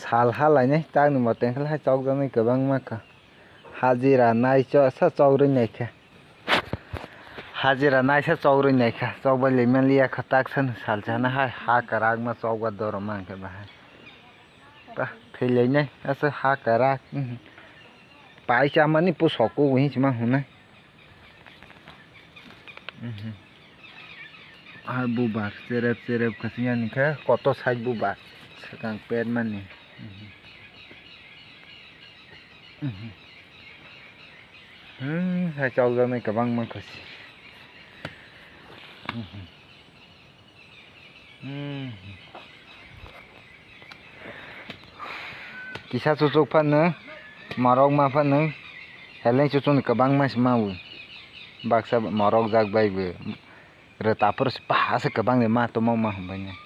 साल हालायनाय तांनि मतेंखौलाय चौजानाय गोबां माखा हाजिरा नायस चौरैनायखा हाजिरा नायसा चौरैनायखा चौबायलै मालिया खताक्सन सालजाना हा कराग मा चौगा दर मांके बाहाय बा थैलायनाय असो हा कराग पाइसा मानि पुसको वहीं मा हुना আর বুবার চেরেপ চেরেপ খাসিয়া নিখা কত সাইজ বুবার সেখান পেট মানে hai châu ra này cả băng mà khasi kisah cucuk pan ne marok ma pan ne heleng cucuk ka bang mas mau baksa marok jak bai be re tapur spa se ka bang ne ma to mau ma banyak